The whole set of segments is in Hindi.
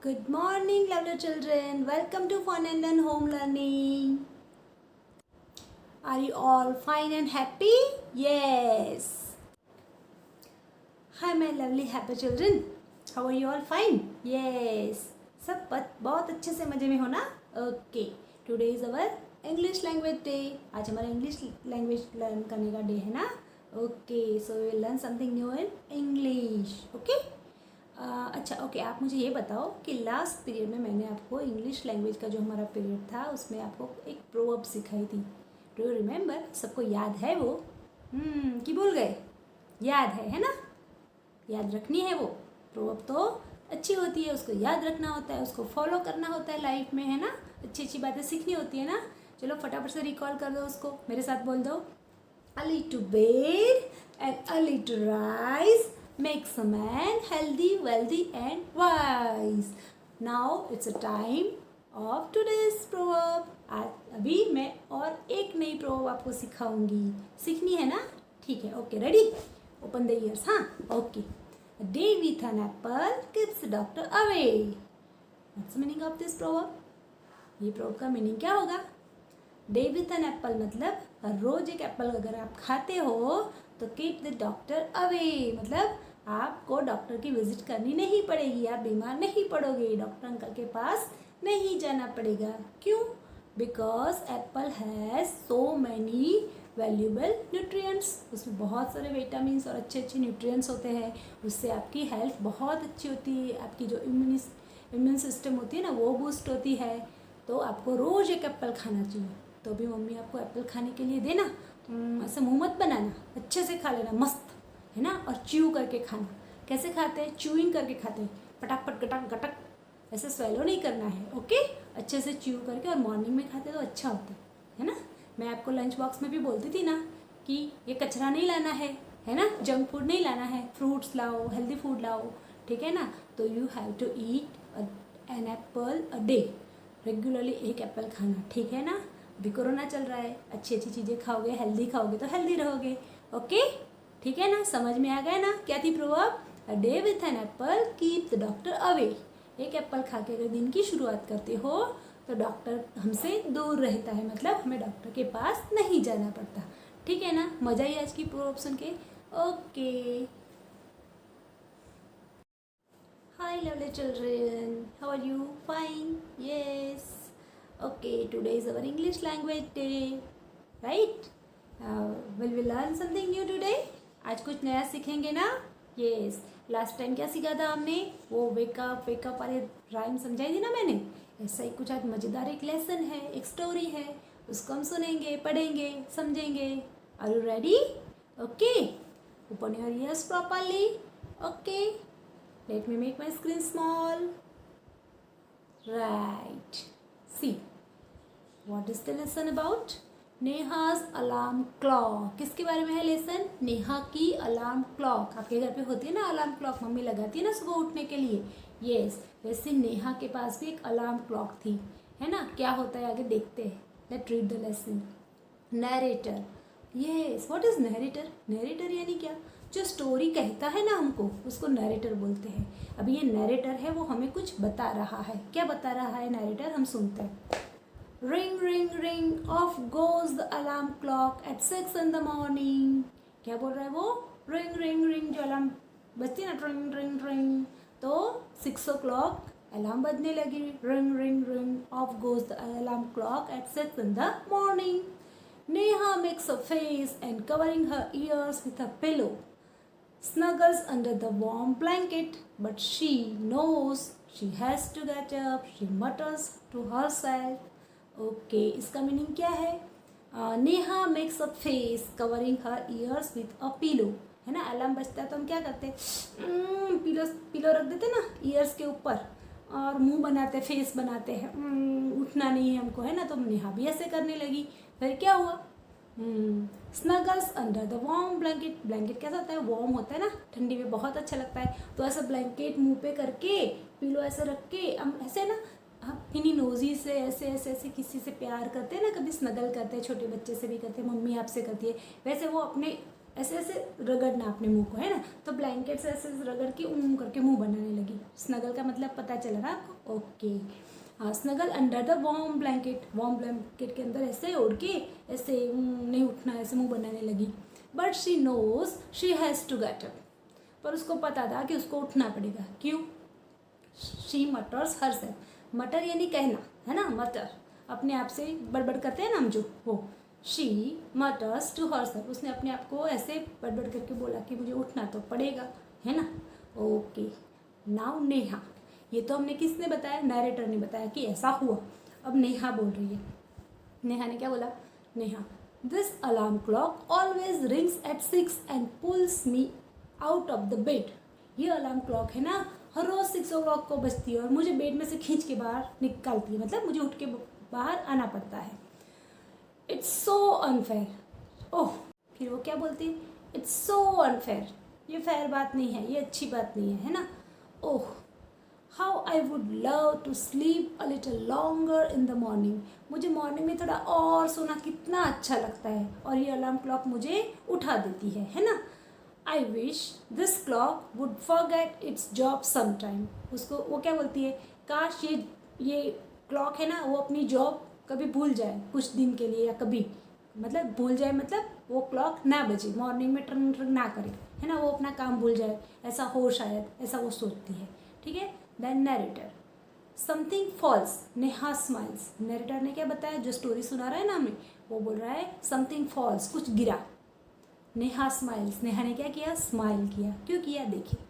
Good morning, lovely children. Welcome to Fun and Learn Home Learning. Are you all fine and happy? Yes. Hi, my lovely happy children. How are you all fine? Yes. सब बहुत अच्छे से मजे में हो ना? Okay. Today is our English language day. आज हमारा English language learn करने का day है ना? Okay. So we will learn something new in English. Okay? अच्छा ओके आप मुझे ये बताओ कि लास्ट पीरियड में मैंने आपको इंग्लिश लैंग्वेज का जो हमारा पीरियड था उसमें आपको एक प्रोवर्ब सिखाई थी. Do you remember? सबको याद है वो? कि भूल गए? याद है ना? याद रखनी है वो प्रोवर्ब तो अच्छी होती है, उसको याद रखना होता है, उसको फॉलो करना होता है लाइफ में, है ना? अच्छी अच्छी बातें सीखनी होती है ना. चलो फटाफट से रिकॉल कर दो उसको, मेरे साथ बोल दो. Early to bed and early to rise makes a man healthy, wealthy and wise. Now it's a time of today's proverb. आज अभी मैं और एक नई proverb आपको सिखाऊंगी. सीखनी है ना? ठीक है. Okay ready? Open the years. हाँ okay. A day with an apple keeps the doctor away. What's the meaning of this proverb? ये proverb का मीनिंग क्या होगा? डे विथ एन एप्पल मतलब हर रोज एक एप्पल अगर आप खाते हो तो कीप द डॉक्टर अवे, मतलब आपको डॉक्टर की विजिट करनी नहीं पड़ेगी, आप बीमार नहीं पड़ोगे, डॉक्टर अंकल के पास नहीं जाना पड़ेगा. क्यों? Because Apple has so many valuable nutrients. उसमें बहुत सारे विटामिन्स और अच्छे अच्छे न्यूट्रिएंट्स होते हैं. उससे आपकी हेल्थ बहुत अच्छी होती है, आपकी जो इम्यून सिस्टम होती है ना वो बूस्ट होती है. तो आपको रोज़ एक एप्पल खाना चाहिए. तो भी मम्मी आपको एप्पल खाने के लिए देना, ऐसे मुंह मत बनाना, अच्छे से खा लेना, मस्त है ना. और च्यू करके खाना. कैसे खाते हैं? च्यूइंग करके खाते हैं, पटापट गटक गटक, ऐसे स्वेलो नहीं करना है. ओके, अच्छे से च्यू करके, और मॉर्निंग में खाते तो अच्छा होता है ना. मैं आपको लंच बॉक्स में भी बोलती थी ना कि ये कचरा नहीं लाना है ना, जंक फूड नहीं लाना है, फ्रूट्स लाओ, हेल्दी फूड लाओ, ठीक है ना. तो you have to eat an apple a day, regularly एक एप्पल खाना, ठीक है ना. अभी कोरोना चल रहा है, अच्छी अच्छी चीज़ें खाओगे, हेल्दी खाओगे तो हेल्दी रहोगे. ओके, ठीक है ना. समझ में आ गया ना क्या थी proverb? A day with an apple keep the doctor away. एक एप्पल खा के अगर दिन की शुरुआत करते हो तो डॉक्टर हमसे दूर रहता है, मतलब हमें डॉक्टर के पास नहीं जाना पड़ता. ठीक है ना. मजा ही आज की प्रोवर्ब सुन के. Okay. Hi lovely children, how are you? Fine? Yes. Okay, today is our English language day, right? Will we learn something new today? आज कुछ नया सीखेंगे ना? Yes. लास्ट टाइम क्या सीखा था हमने? वो वेकअप वाले राइम समझाई थी ना मैंने. ऐसा ही कुछ आज मज़ेदार एक लेसन है, एक स्टोरी है, उसको हम सुनेंगे, पढ़ेंगे, समझेंगे. Are you ready? Okay. Open your ears properly. Okay. Let me make my screen small. Right. See. What is the lesson about? Neha's alarm clock. किसके बारे में है लेसन? नेहा की अलार्म क्लॉक. आपके घर पे होती है ना अलार्म क्लॉक, मम्मी लगाती है ना सुबह उठने के लिए. यस, वैसे नेहा के पास भी एक अलार्म क्लॉक थी, है ना. क्या होता है आगे देखते हैं. Let read the lesson. Narrator. Yes, what is narrator? Narrator यानी क्या? जो स्टोरी कहता है ना हमको, उसको नरेटर बोलते हैं. अभी ये नरेटर है, वो हमें कुछ बता रहा है. क्या बता रहा है नरेटर? हम सुनते हैं. Ring, ring, ring, off goes the alarm clock at 6 in the morning. क्या बोल रहा है वो? Ring, ring, ring, जो अलार्म बजती है ना, ring, ring, ring, तो 6 o'clock अलार्म बजने लगी. Ring, ring, ring, off goes the alarm clock at 6 in the morning. Neha makes a face and covering her ears with a pillow, snuggles under the warm blanket, but she knows she has to get up. She mutters to herself. Okay, इसका मीनिंग क्या है? Neha makes a face covering her years with a pillow, है ना. अलार्म बजता है तो हम क्या करते हैं? पिलो रख देते ना ईयर्स के ऊपर और मुंह बनाते, फेस बनाते हैं. उठना नहीं है हमको, है ना. तो नेहा भी ऐसे करने लगी. फिर क्या हुआ? Snuggles under the warm blanket. Blanket कैसा होता है? वार्म होता है ना, ठंडी में बहुत अच्छा लगता है. तो ऐसा ब्लैंकेट मुंह पे करके, पिलो ऐसे रख के, हम ऐसे ना इन्हीं नोजी से ऐसे ऐसे ऐसे किसी से प्यार करते हैं ना, कभी स्नगल करते हैं, छोटे बच्चे से भी करते हैं, मम्मी आपसे करती है, वैसे वो अपने ऐसे ऐसे रगड़ना अपने मुंह को, है ना। तो ब्लैंकेट से ऐसे रगड़ के करके मुंह बनाने लगी। स्नगल का मतलब पता चला ना आपको? ओके। हाँ, snuggle under the warm blanket, warm blanket के अंदर ऐसे ओढ़ के ऐसे नहीं उठना, ऐसे मुंह बनाने लगी। But she knows she has to get up, पर उसको पता था कि उसको उठना पड़ेगा। क्यों? शी मटर्स हरसेल्फ, मटर यानी कहना, है ना, मटर अपने आप से बड़बड़ करते हैं ना हम, जो वो शी मटर्स टू हरसेल्फ, उसने अपने आप को ऐसे बड़बड़ करके बोला कि मुझे उठना तो पड़ेगा, है ना। ओके, नाउ नेहा, ये तो हमने किसने बताया? नरेटर ने बताया कि ऐसा हुआ। अब नेहा बोल रही है। नेहा ने क्या बोला? Neha, this alarm clock always rings at 6 and pulls me out of the bed. ये अलार्म क्लॉक है ना, हर रोज 6 o'clock को बजती है और मुझे बेड में से खींच के बाहर निकालती है, मतलब मुझे उठ के बाहर आना पड़ता है। It's so unfair. ओह, फिर वो क्या बोलती है? इट्स सो अनफेयर, ये फेयर बात नहीं है, ये अच्छी बात नहीं है ना। Oh, how I would love to sleep a little longer in the morning. मुझे मॉर्निंग में थोड़ा और सोना कितना अच्छा लगता है, और ये अलार्म क्लॉक मुझे उठा देती है ना। I wish this clock would forget it's job sometime. उसको वो क्या बोलती है? काश ये क्लॉक है ना, वो अपनी जॉब कभी भूल जाए, कुछ दिन के लिए, या कभी, मतलब भूल जाए, मतलब वो क्लॉक ना बजे, मॉर्निंग में ट्रंग ट्रंग ना करे, है ना, वो अपना काम भूल जाए, ऐसा हो शायद, ऐसा वो सोचती है। ठीक है। Then narrator, something falls, Neha smiles. Narrator ने क्या बताया? जो स्टोरी सुना रहा है ना हमें, वो बोल रहा है समथिंग फॉल्स, कुछ गिरा। नेहा स्माइल्स, नेहा ने क्या किया? स्माइल किया। क्यों किया? देखिए।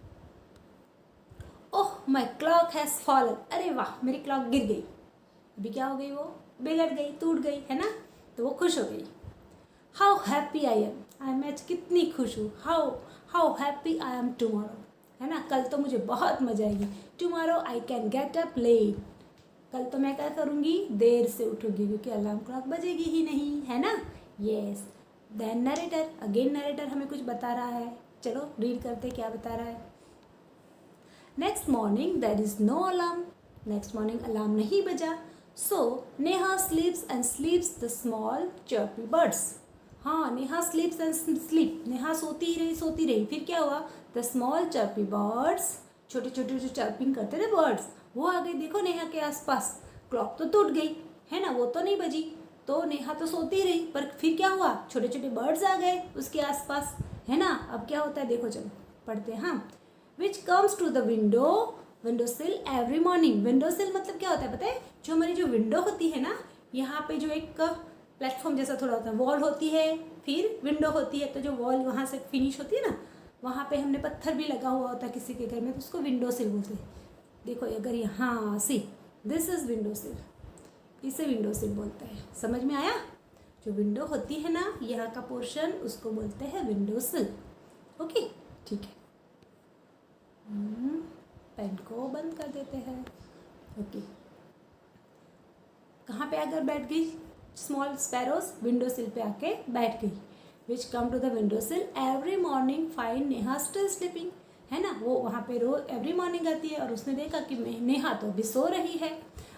ओह, माई क्लॉक हैज़ फॉलन। अरे वाह, मेरी क्लॉक गिर गई। अभी क्या हो गई? वो बिगड़ गई, टूट गई, है ना। तो वो खुश हो गई। हाउ हैप्पी आई एम, मैं कितनी खुश हूँ। How happy I am tomorrow, है ना, कल तो मुझे बहुत मजा आएगी। Tomorrow I can get up late, कल तो मैं क्या करूँगी? देर से उठूंगी, क्योंकि अलार्म क्लॉक बजेगी ही नहीं, है ना। Yes. Then narrator, again narrator हमें कुछ बता रहा है। चलो रीड करते क्या बता रहा है। Next morning there is no alarm, next morning alarm नहीं बजा। So Neha sleeps and sleeps the small chirpy birds. हाँ, Neha sleeps and sleep, Neha सोती रही। फिर क्या हुआ? द स्मॉल चर्पी बर्ड्स, छोटे छोटे जो चर्पिंग करते थे बर्ड्स, वो आ गए। देखो नेहा के आसपास। क्लॉक तो टूट गई, है ना, वो तो नहीं बजी, तो नेहा तो सोती रही, पर फिर क्या हुआ? छोटे छोटे बर्ड्स आ गए उसके आसपास, है ना। अब क्या होता है देखो, चलो पढ़ते हैं। हाँ, which comes to the window sill every morning. Window sill मतलब क्या होता है पता है? जो हमारी जो विंडो होती है ना, यहाँ पे जो एक प्लेटफॉर्म जैसा थोड़ा होता है, वॉल होती है, फिर विंडो होती है, तो जो वॉल वहाँ से फिनिश होती है ना, वहाँ पे हमने पत्थर भी लगा हुआ होता है किसी के घर में, तो उसको विंडो सिल बोलते हैं। देखो अगर यहाँ सी, दिस इज विंडो सिल, इसे विंडो सिल बोलते हैं। समझ में आया? जो विंडो होती है ना, यहाँ का पोर्शन, उसको बोलते हैं विंडो सिल। ओके, ठीक है। पेन को बंद कर देते हैं। ओके, कहाँ पे आकर बैठ गई? स्मॉल स्पैरोज विंडो सिल पे आके बैठ गई। Which come to the window sill every morning find Neha still sleeping, है ना। वो वहाँ पे रोज एवरी मॉर्निंग आती है और उसने देखा कि नेहा तो अभी सो रही है।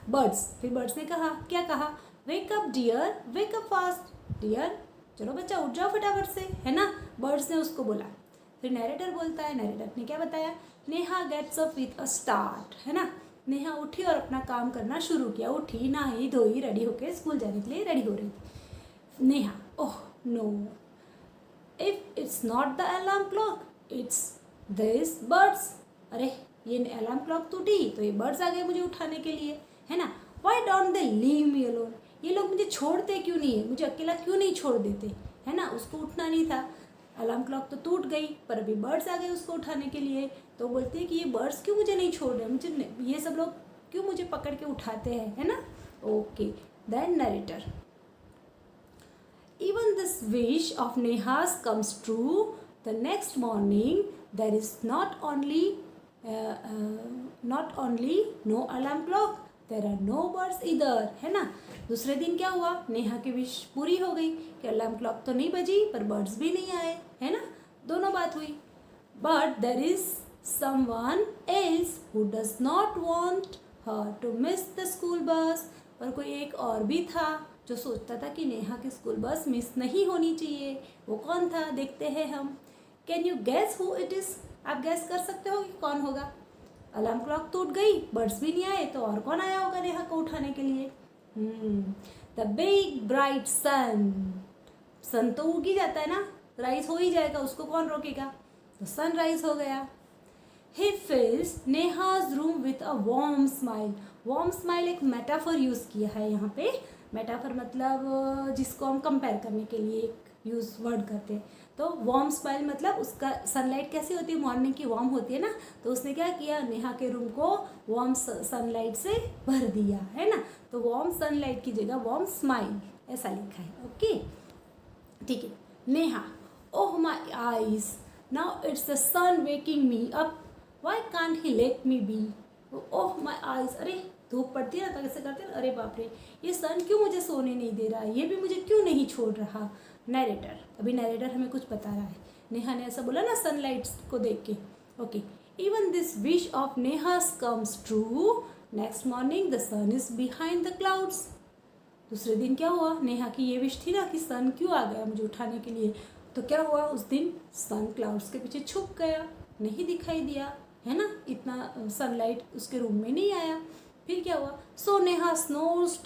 बर्ड्स, फिर बर्ड्स ने कहा, क्या कहा? Wake up dear, wake up fast. Dear, चलो बच्चा उठ जाओ फटाफट से, है ना, बर्ड्स ने उसको बोला। फिर नरेटर बोलता है, नरेटर ने क्या बताया? Neha gets up with a start, है ना। नेहा उठी और अपना काम करना शुरू किया। उठी, नहाई धोई, रेडी होके स्कूल जाने के लिए रेडी हो रही थी Neha. Oh no, if it's not the alarm clock, it's this birds. अरे, ये अलार्म क्लॉक टूटी तो ये बर्ड्स आ गए मुझे उठाने के लिए, है ना। Why don't they leave me alone, ये लोग मुझे छोड़ते क्यों नहीं है, मुझे अकेला क्यों नहीं छोड़ देते, है ना। उसको उठना नहीं था, अलार्म क्लॉक तो टूट गई, पर अभी बर्ड्स आ गए उसको उठाने के लिए। तो बोलते हैं कि ये बर्ड्स क्यों मुझे नहीं छोड़ रहे, मुझे ये सब लोग क्यों मुझे पकड़ के उठाते हैं, है ना। Okay, then narrator, even this wish of Neha's comes true. The next morning there is not only no alarm clock, there are no birds either, है ना। दूसरे दिन क्या हुआ? नेहा की विश पूरी हो गई कि अलार्म क्लॉक तो नहीं बजी, पर बर्ड्स भी नहीं आए, है ना। दोनों बात हुई। But there is someone else who does not want her to miss the school bus. पर कोई एक और भी था जो सोचता था कि नेहा की स्कूल बस मिस नहीं होनी चाहिए, वो कौन था? देखते हैं हम। Can you gas who it is? आप गैस कर सकते हो कि कौन होगा? अलार्म क्लॉक टूट गई, बर्ड्स भी नहीं आए, तो और कौन आया होगा नेहा को उठाने के लिए? द बिग ब्राइट सन। सन तो उग ही जाता है ना, राइज हो ही जाएगा, उसको कौन रोकेगा? तो सन राइज हो गया। He fills Neha's room with a warm smile. Warm smile एक मेटाफर यूज़ किया है यहाँ पे। मेटाफर मतलब जिसको हम कंपेयर करने के लिए एक यूज़ वर्ड करते हैं। तो वार्म स्माइल मतलब उसका सनलाइट कैसी होती है, मॉर्निंग की वार्म होती है ना, तो उसने क्या किया, नेहा के रूम को वार्म सनलाइट से भर दिया है ना। तो वार्म सनलाइट की जगह वार्म स्माइल ऐसा लिखा है। ओके, ठीक है। Neha, oh my eyes, now it's the sun waking me up, why can't he let me be. Oh my eyes, अरे धूप पड़ती है ना तो कैसे करते हैं, अरे बाप रे, ये सन क्यों मुझे सोने नहीं दे रहा, ये भी मुझे क्यों नहीं छोड़ रहा। नरेटर, अभी नरेटर हमें कुछ बता रहा है। नेहा ने ऐसा बोला ना सनलाइट को देख के। Okay, even this wish of Neha's comes true, next morning the sun is behind the clouds. दूसरे दिन क्या हुआ, नेहा की ये विश थी ना कि सन क्यों आ गया मुझे उठाने के लिए, तो क्या हुआ उस दिन, सन क्लाउड्स के पीछे छुप गया, नहीं दिखाई दिया, है ना, इतना सनलाइट उसके रूम में नहीं आया। फिर क्या हुआ, so Neha snores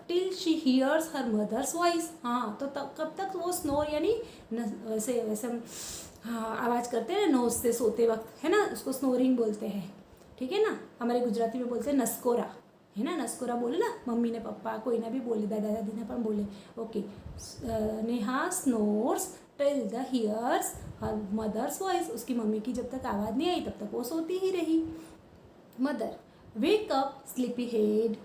till she hears her mother's voice. हाँ, तो तब कब तक वो स्नोर यानी वैसे वैसे हम हाँ आवाज़ करते हैं ना नोज से सोते वक्त, है ना, उसको स्नोरिंग बोलते हैं, ठीक है ना। हमारे गुजराती में बोलते हैं नस्कोरा, है ना, नस्कोरा बोले ना, मम्मी ने पापा कोई ना भी बोले, दादा दादी ने अपन बोले। ओके, Neha snores till the hears her mother's voice, उसकी मम्मी की जब तक आवाज़ नहीं आई तब तक वो सोती ही रही। Mother, wake up sleepy head,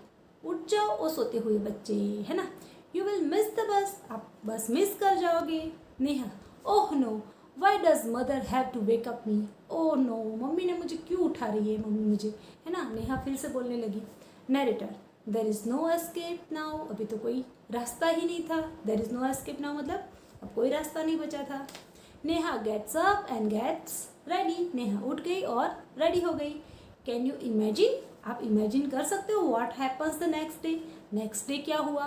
उठ जाओ ओ सोते हुए बच्चे, है ना। यू विल मिस द बस, आप बस मिस कर जाओगे। Neha, oh no, why does mother have to wake up me, oh no, mummy ने मुझे क्यों उठा रही है मम्मी मुझे, है ना। नेहा फिर से बोलने लगी। Narrator, there is no escape now, अभी तो कोई रास्ता ही नहीं था। There is no escape now मतलब अब कोई रास्ता नहीं बचा था। Neha gets up and gets ready, Neha उठ गई और रेडी हो गई। कैन यू इमेजिन, आप इमेजिन कर सकते हो what happens the next day. Next day क्या हुआ,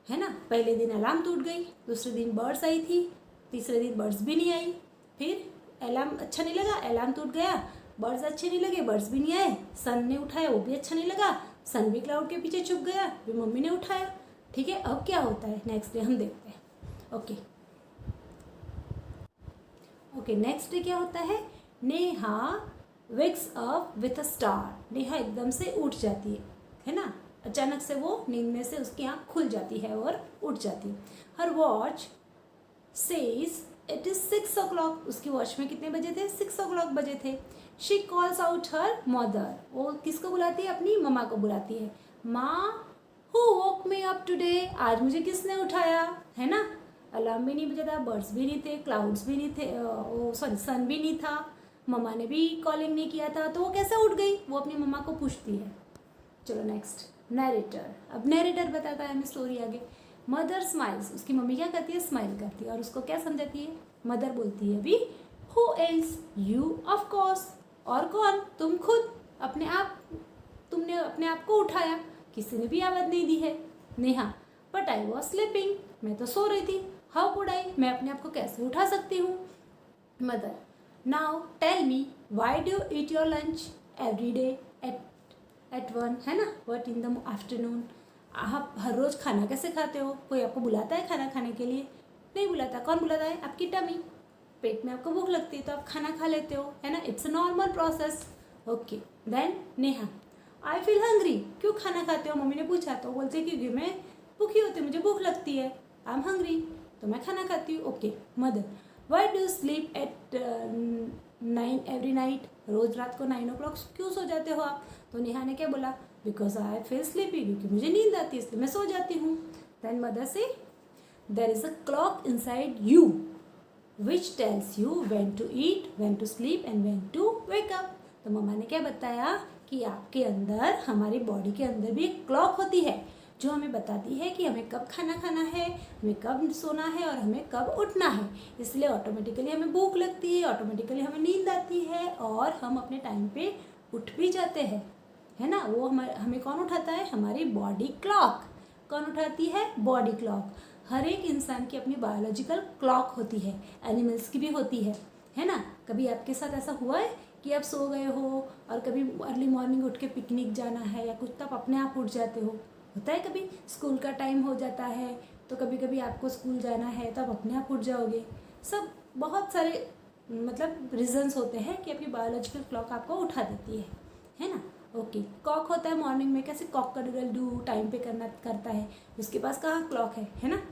है ना। पहले दिन अलार्म टूट गई, दूसरे दिन बर्ड्स आई थी, तीसरे दिन बर्ड्स भी नहीं आई, फिर अलार्म अच्छा नहीं लगा, अलार्म टूट गया, बर्ड्स अच्छे नहीं लगे, बर्ड्स भी नहीं आए, सन ने उठाया वो भी अच्छा नहीं लगा, सन भी क्लाउड के पीछे छुप गया, भी मम्मी ने उठाया। ठीक है, अब क्या होता है नेक्स्ट डे हम देखते हैं। ओके ओके, नेक्स्ट डे क्या होता है, Neha wakes up with a star, Neha एकदम से उठ जाती है ना, अचानक से वो नींद में से उसकी आँख खुल जाती है और उठ जाती है। Her watch says it is 6 o'clock, उसकी वॉच में कितने बजे थे, 6 o'clock बजे थे। She calls out her mother, वो किसको बुलाती है, अपनी मम्मा को बुलाती है। माँ, who woke me up today, आज मुझे किसने उठाया, है ना। अलार्म भी नहीं बजा था, बर्ड्स भी नहीं थे, क्लाउड्स भी नहीं थे, वो सॉरी सन भी नहीं था, मम्मा ने भी कॉलिंग नहीं किया था, तो वो कैसे उठ गई, वो अपनी मम्मा को पूछती है। चलो नेक्स्ट, नरेटर, अब नरेटर बताता है हमें स्टोरी आगे। मदर स्माइल्स, उसकी मम्मी क्या करती है, स्माइल करती है और उसको क्या समझाती है, मदर बोलती है अभी, who else, you of course, और कौन, तुम खुद, अपने आप, तुमने अपने आप को उठाया, किसी ने भी आवाज़ नहीं दी है। Neha, but I was sleeping, मैं तो सो रही थी, हाउ कुड आई, मैं अपने आप को कैसे उठा सकती हूँ। Mother, now tell me, why do eat your lunch every day at 1, है ना, वट इन द आफ्टरनून, आप हर रोज़ खाना कैसे खाते हो, कोई आपको बुलाता है खाना खाने के लिए, नहीं बुलाता, कौन बुलाता है, आपकी टमी, पेट में आपको भूख लगती है तो आप खाना खा लेते हो, है ना, it's a normal process. Okay, then Neha, I feel hungry, क्यों खाना खाते हो, मम्मी ने पूछा, तो बोलते क्योंकि मैं भूखी होती हूँ, मुझे भूख लगती है, आई एम हंग्री, तो मैं खाना खाती हूँ। Okay, mother, why do sleep at 9 every night, रोज़ रात को 9 o'clock क्यों सो जाते हो आप, तो नेहा ने क्या बोला, बिकॉज आई फील स्लीपी, क्योंकि मुझे नींद आती है इसलिए मैं सो जाती हूँ। देन मदर से, there is a clock inside you which tells you when to eat, when to sleep and when to wake up. तो मम्मा ने क्या बताया कि आपके अंदर, हमारी बॉडी के अंदर भी एक क्लॉक होती है जो हमें बताती है कि हमें कब खाना खाना है, हमें कब सोना है और हमें कब उठना है। इसलिए ऑटोमेटिकली हमें भूख लगती है, ऑटोमेटिकली हमें नींद आती है और हम अपने टाइम पे उठ भी जाते हैं, है ना। वो हमें कौन उठाता है, हमारी बॉडी क्लॉक। कौन उठाती है? Body clock. हर एक इंसान की अपनी बायोलॉजिकल क्लॉक होती है, एनिमल्स की भी होती है ना। कभी आपके साथ ऐसा हुआ है कि आप सो गए हो और कभी अर्ली मॉर्निंग उठ के पिकनिक जाना है या कुछ, तब अपने आप उठ जाते हो? होता है कभी स्कूल का टाइम हो जाता है तो कभी कभी आपको स्कूल जाना है तब अपने आप उठ जाओगे। सब बहुत सारे मतलब रीजंस होते हैं कि आपकी बायोलॉजिकल क्लॉक आपको उठा देती है ना। ओके, कॉक होता है मॉर्निंग में, कैसे कॉक का डूडल डू टाइम पे करता है, उसके पास कहाँ क्लॉक है ना।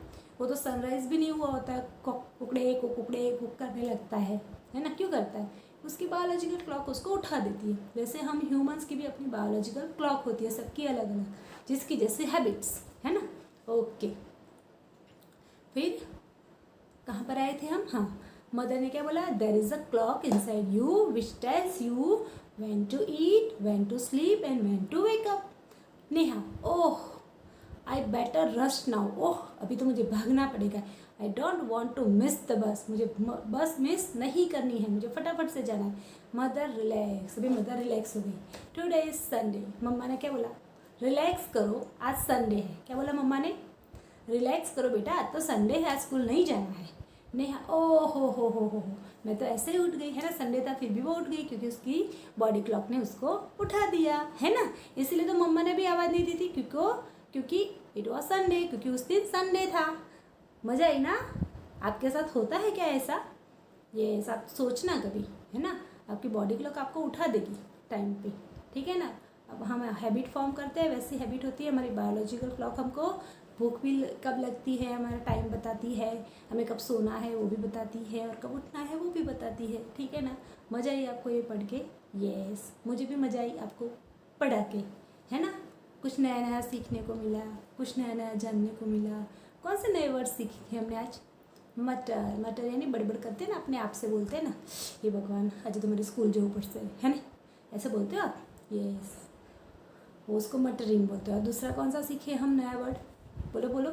वो तो सनराइज भी नहीं हुआ होता है, कॉक कुकड़े कुक करने लगता है ना। क्यों करता है? उसकी बायोलॉजिकल क्लॉक उसको उठा देती है। वैसे हम ह्यूमंस की भी अपनी बायोलॉजिकल क्लॉक होती है, सबकी अलग अलग, जिसकी जैसे हैबिट्स है ना। ओके, फिर कहाँ पर आए थे हम? हाँ, मदर ने क्या बोला? There is a clock inside you which tells you when to eat, when to sleep and when to wake up. Neha, oh I better rush now, oh अभी तो मुझे भागना पड़ेगा। I don't want to miss the bus, मुझे बस मिस नहीं करनी है, मुझे फटाफट से जाना है। मदर रिलैक्स, अभी मदर रिलैक्स हो गई। टुडे इज संडे, मम्मा ने क्या बोला? रिलैक्स करो, आज संडे है। क्या बोला मम्मा ने? रिलैक्स करो बेटा, आज तो संडे है, आज स्कूल नहीं जाना है। नेहा, ओ हो, मैं तो ऐसे ही उठ गई है ना, संडे था फिर भी वो उठ गई क्योंकि उसकी बॉडी क्लॉक ने उसको उठा दिया है ना। इसलिए तो मम्मा ने भी आवाज़ नहीं दी थी क्योंकि इट वॉज संडे, क्योंकि उस दिन संडे था। मज़ा आई ना? आपके साथ होता है क्या ऐसा? ये सब सोचना कभी, है ना। आपकी बॉडी क्लॉक आपको उठा देगी टाइम पे, ठीक है ना। अब हम हैबिट फॉर्म करते हैं, वैसी हैबिट होती है हमारी बायोलॉजिकल क्लॉक। हमको भूख भी कब लगती है हमारा टाइम बताती है, हमें कब सोना है वो भी बताती है, और कब उठना है वो भी बताती है, ठीक है ना। मज़ा आई आपको ये पढ़ के? यस, मुझे भी मज़ा आई आपको पढ़ा के, है ना। कुछ नया नया सीखने को मिला, कुछ नया नया जानने को मिला। कौन से नए वर्ड सीखे हमने आज? मटर, मटर यानी बड़बड़ करते हैं ना, अपने आप से बोलते हैं ना, हे भगवान आज तो मेरे स्कूल जो ऊपर से, है ना, ऐसे बोलते हो आप? यस, वो उसको मटरिंग बोलते हो। और दूसरा कौन सा सीखे हम नया वर्ड? बोलो बोलो।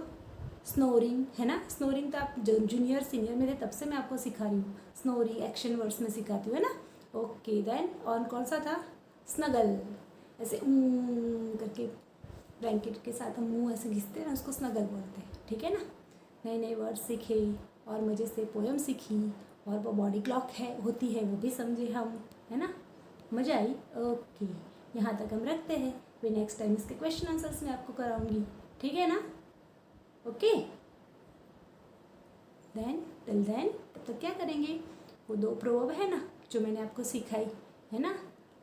स्नोरिंग, है ना। स्नोरिंग तो आप जो जूनियर सीनियर में थे तब से मैं आपको सिखा रही हूँ। स्नोरी एक्शन वर्ड्स में सिखाती हूँ, है ना। ओके देन, और कौन सा था? स्नगल, ऐसे करके ब्लैंकेट के साथ हम मुंह ऐसे घिसते हैं ना, उसको स्नगल बोलते हैं, ठीक है ना। नए नए वर्ड सीखे और मज़े से पोएम सीखी, और वो बॉडी क्लॉक है होती है वो भी समझे हम, है ना। मज़ा आई? ओके, यहाँ तक हम रखते हैं। फिर नेक्स्ट टाइम इसके क्वेश्चन आंसर्स मैं आपको कराऊंगी, ठीक है ना। ओके देन, टिल देन तब तक क्या करेंगे? वो 2 प्रोवर्ब है ना जो मैंने आपको सिखाई, है ना।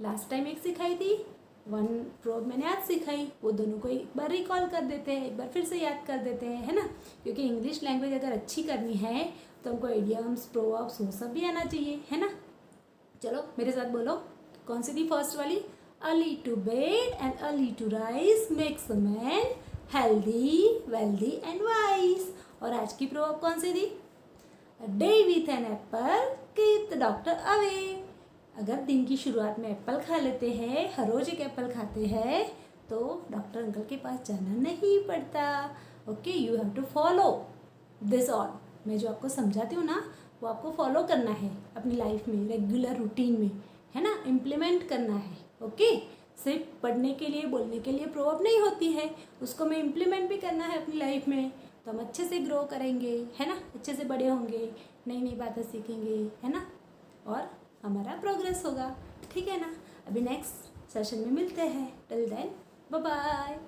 लास्ट टाइम एक सिखाई थी, 1 प्रोवर्ब मैंने आज सिखाई, वो दोनों को एक बार रिकॉल कर देते हैं, एक बार फिर से याद कर देते हैं, है ना। क्योंकि इंग्लिश लैंग्वेज अगर अच्छी करनी है तो हमको इडियम्स, प्रोवर्ब्स वो सब भी आना चाहिए, है ना। चलो मेरे साथ बोलो, कौन सी थी फर्स्ट वाली? Early to bed and early to rise makes a man healthy, wealthy and wise. और आज की प्रोवर्ब कौन सी थी? A day with an apple keep the doctor away. अगर दिन की शुरुआत में एप्पल खा लेते हैं, हर रोज एक एप्पल खाते हैं, तो डॉक्टर अंकल के पास जाना नहीं पड़ता। Okay, you have to follow this all. मैं जो आपको समझाती हूँ ना, वो आपको फॉलो करना है अपनी लाइफ में, रेगुलर रूटीन में, है ना, इम्प्लीमेंट करना है। ओके, सिर्फ पढ़ने के लिए, बोलने के लिए प्रोवर्ब नहीं होती है, उसको मैं इम्प्लीमेंट भी करना है अपनी लाइफ में, तो हम अच्छे से ग्रो करेंगे, है ना, अच्छे से बड़े होंगे, नई नई बातें सीखेंगे, है ना, और हमारा प्रोग्रेस होगा, ठीक है ना। अभी नेक्स्ट सेशन में मिलते हैं, टिल देन बाय बाय।